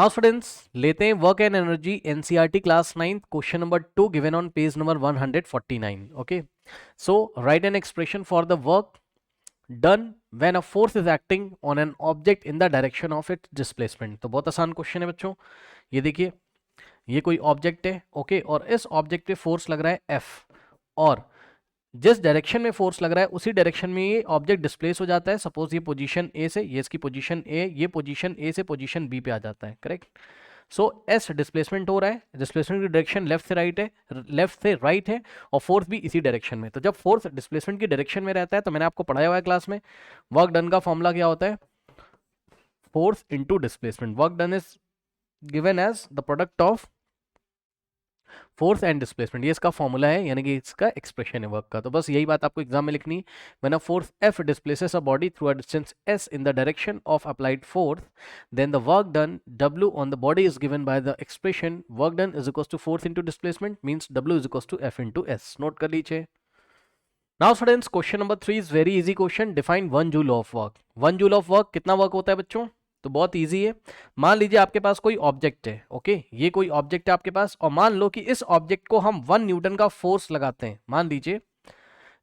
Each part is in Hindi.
नाउ स्टूडेंट्स लेते हैं work and energy NCERT class 9 question number 2 given on page number 149. Okay, so right an expression for the work done when a force is acting on an object in the direction of its displacement. तो बहुत आसान क्वेश्चन है बच्चों. ये देखिए, ये कोई ऑब्जेक्ट है, ओके, और इस ऑब्जेक्ट पे फोर्स लग रहा है एफ, और जिस डायरेक्शन में फोर्स लग रहा है उसी डायरेक्शन में ये ऑब्जेक्ट डिस्प्लेस हो जाता है. सपोज ये पोजीशन ए से, ये इसकी पोजीशन ए, ये पोजीशन ए से पोजीशन बी पे आ जाता है. करेक्ट. सो एस डिस्प्लेसमेंट हो रहा है, डिस्प्लेसमेंट की डायरेक्शन लेफ्ट से राइट है, लेफ्ट से राइट है, और फोर्स भी इसी डायरेक्शन में. तो जब फोर्स डिस्प्लेसमेंट की डायरेक्शन में रहता है तो मैंने आपको पढ़ाया हुआ है क्लास में, वर्क डन का फॉर्मूला क्या होता है, force into displacement. Work done is given as the product of force and displacement. ये इसका फॉर्मूला है, यानी कि इसका एक्सप्रेशन है वर्क का. तो बस यही बात आपको एग्जाम में लिखनी है. When a force F displaces a body through a distance s in the direction of applied force, then the work done W on the body is given by the expression work done is equals to force into displacement, means W is equals to F into S. Note कर लीजिए. Now students question number 3 is very easy question. Define 1 joule of work. 1 joule of work कितना वर्क होता है बच्चों? तो बहुत इजी है. मान लीजिए आपके पास कोई ऑब्जेक्ट है, ओके, ये कोई ऑब्जेक्ट है आपके पास, और मान लो कि इस ऑब्जेक्ट को हम 1 न्यूटन का फोर्स लगाते हैं. मान लीजिए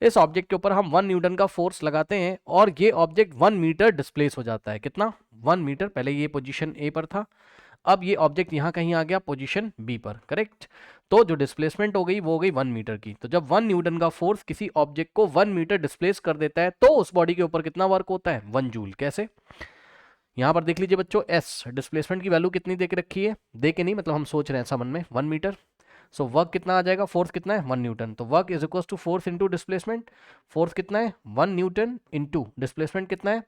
इस ऑब्जेक्ट के ऊपर हम 1 न्यूटन का फोर्स लगाते हैं और ये ऑब्जेक्ट 1 मीटर डिस्प्लेस हो जाता है. कितना? 1 मीटर. पहले ये पोजीशन ए पर था, अब ये ऑब्जेक्ट यहां कहीं आ गया पोजीशन बी पर. करेक्ट. तो जो डिस्प्लेसमेंट हो गई वो हो गई 1 मीटर की. तो जब 1 न्यूटन का फोर्स किसी ऑब्जेक्ट को 1 मीटर डिस्प्लेस कर देता है तो उस बॉडी के ऊपर कितना वर्क होता है? 1 जूल. कैसे? यहां पर देख लीजिए बच्चों, एस डिस्प्लेसमेंट की वैल्यू कितनी दे के रखी है, दे के नहीं, मतलब हम सोच रहे हैं ऐसा मन में, 1 मीटर. सो वर्क कितना आ जाएगा? फोर्स कितना है? 1 न्यूटन. तो work is equal to force into displacement. Force कितना है? 1 न्यूटन इंटू डिस्प्लेसमेंट कितना है?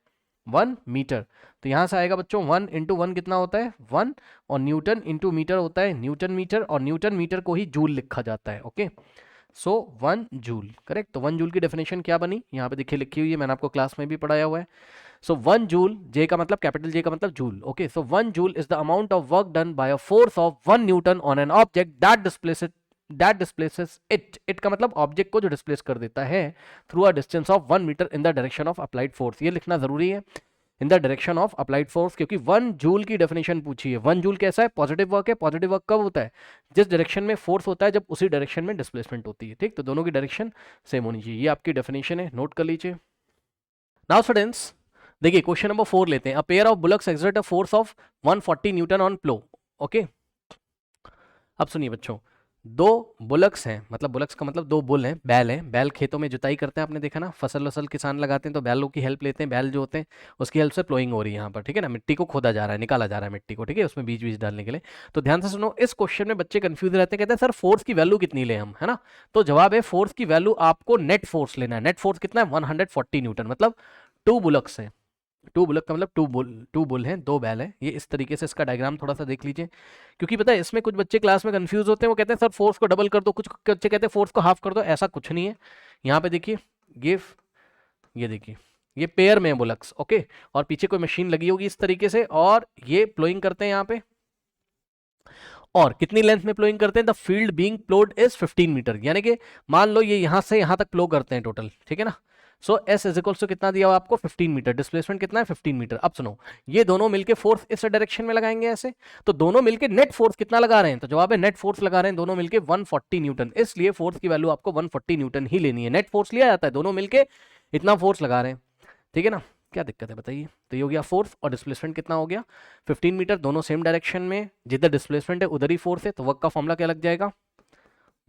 1 मीटर. तो यहां से आएगा बच्चों 1 इंटू 1 कितना होता है? 1, और न्यूटन इंटू मीटर होता है न्यूटन मीटर, और न्यूटन मीटर को ही जूल लिखा जाता है. Okay, so 1 joule. करेक्ट. तो 1 जूल की डेफिनेशन क्या बनी? यहाँ पे देखिए लिखी हुई है, मैंने आपको क्लास में भी पढ़ाया हुआ है. सो 1 जूल, जे का मतलब कैपिटल जे का मतलब joule. Okay, so 1 joule is the amount of work done by a force of 1 newton on an object that displaces it. It का मतलब ऑब्जेक्ट को जो डिस्प्लेस कर देता है through a distance of 1 metre in the direction of applied force. ये लिखना जरूरी है, in the direction of applied force, क्योंकि 1 जूल की डेफिनेशन पूछी है. 1 जूल कैसा है? पॉजिटिव वर्क है. पॉजिटिव वर्क कब होता है? जिस डायरेक्शन में फोर्स होता है, जब उसी डायरेक्शन में डिस्प्लेसमेंट होती है. ठीक, तो दोनों की डायरेक्शन सेम होनी चाहिए. ये आपकी डेफिनेशन है, नोट कर लीजिए. नाउ स्टूडेंट्स देखिए क्वेश्चन नंबर 4 लेते हैं. A pair of bullocks exert a force of 140 newton on plough. Okay, अब सुनिए बच्चों, दो बुलक्स हैं, मतलब बुलक्स का मतलब दो बुल हैं, बैल हैं. बैल खेतों में जुताई करते हैं, आपने देखा ना, फसल वसल किसान लगाते हैं तो बैलों की हेल्प लेते हैं. बैल जो होते हैं उसकी हेल्प से प्लोइंग हो रही है यहाँ पर. ठीक है ना, मिट्टी को खोदा जा रहा है, निकाला जा रहा है मिट्टी को. ठीक है, उसमें बीज बीज डालने के लिए. तो ध्यान से सुनो, इस क्वेश्चन में बच्चे कंफ्यूज रहते हैं, कहते हैं सर फोर्स की वैल्यू कितनी ले हम, है ना. तो जवाब है फोर्स की वैल्यू आपको नेट फोर्स लेना है. नेट फोर्स कितना है? 140 न्यूटन. मतलब 2 बुलक्स है. 2 बुलक का मतलब 2 बुल हैं, 2 बैल हैं. ये इस तरीके से इसका डायग्राम थोड़ा सा देख लीजिए, क्योंकि पता है इसमें कुछ बच्चे क्लास में कंफ्यूज होते हैं. वो कहते हैं सर फोर्स को डबल कर दो, कुछ बच्चे कहते हैं फोर्स को हाफ कर दो. ऐसा कुछ नहीं है. यहाँ पे देखिए, ये देखिए, ये पेयर में है बुलक्स. ओके, और पीछे कोई मशीन लगी होगी इस तरीके से, और ये प्लोइंग करते हैं यहाँ पे. और कितनी लेंथ में प्लोइंग करते हैं? The field being ploughed is 15 metre. यानी कि मान लो ये यहां से यहां तक प्लो करते हैं टोटल. ठीक है ना. सो एस इज इक्वल टू कितना दिया हुआ आपको? 15 मीटर. डिस्प्लेसमेंट कितना है? 15 मीटर. अब सुनो, ये दोनों मिलके फोर्स इस डायरेक्शन में लगाएंगे ऐसे, तो दोनों मिलके नेट फोर्स कितना लगा रहे हैं? तो जवाब है नेट फोर्स लगा रहे हैं दोनों मिलके 140 न्यूटन. इसलिए फोर्स की वैल्यू आपको 140 न्यूटन ही लेनी है. नेट फोर्स लिया जाता है, दोनों मिलके इतना फोर्स लगा रहे हैं. ठीक है ना, क्या दिक्कत है बताइए. तो ये हो गया फोर्स, और डिस्प्लेसमेंट कितना हो गया? 15 मीटर. दोनों सेम डायरेक्शन में, जिधर डिस्प्लेसमेंट है उधर ही फोर्स है. तो वर्क का फॉर्मूला क्या लग जाएगा?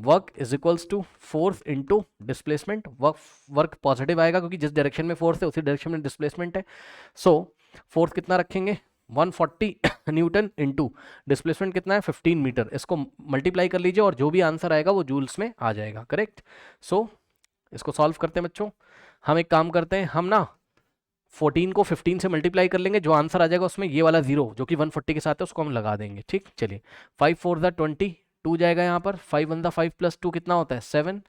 Work is equals to force into displacement. Work positive आएगा क्योंकि जिस डायरेक्शन में फोर्स है उसी डायरेक्शन में डिस्प्लेसमेंट है. सो फोर्स कितना रखेंगे? 140 न्यूटन इंटू डिस्प्लेसमेंट कितना है? 15 मीटर. इसको मल्टीप्लाई कर लीजिए और जो भी आंसर आएगा वो जूल्स में आ जाएगा. करेक्ट. सो इसको सॉल्व करते हैं बच्चों. हम एक काम करते हैं, हम ना 14 को 15 से मल्टीप्लाई कर लेंगे, जो आंसर आ जाएगा उसमें ये वाला 0 जो कि 140 के साथ है उसको हम लगा देंगे. ठीक, चलिए. 5 4 ज़ा 20, 2 जाएगा यहाँ पर. 5 1 ज़ा 5 प्लस 2 कितना होता है? 7.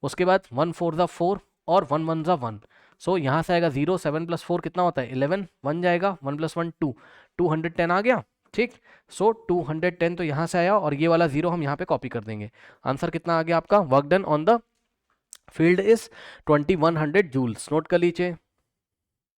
उसके बाद 1 4 ज़ा 4 और 1 1 ज़ा 1. सो यहाँ से आएगा 0. 7 प्लस 4 कितना होता है? 11. 1 जाएगा, 1 प्लस 1 2, 210 आ गया. ठीक, सो 210 तो यहाँ से आया, और ये वाला 0 हम यहाँ पे कॉपी कर देंगे. आंसर कितना आ गया आपका? Work done on the field is 2100 joules. Note कर लीजिए.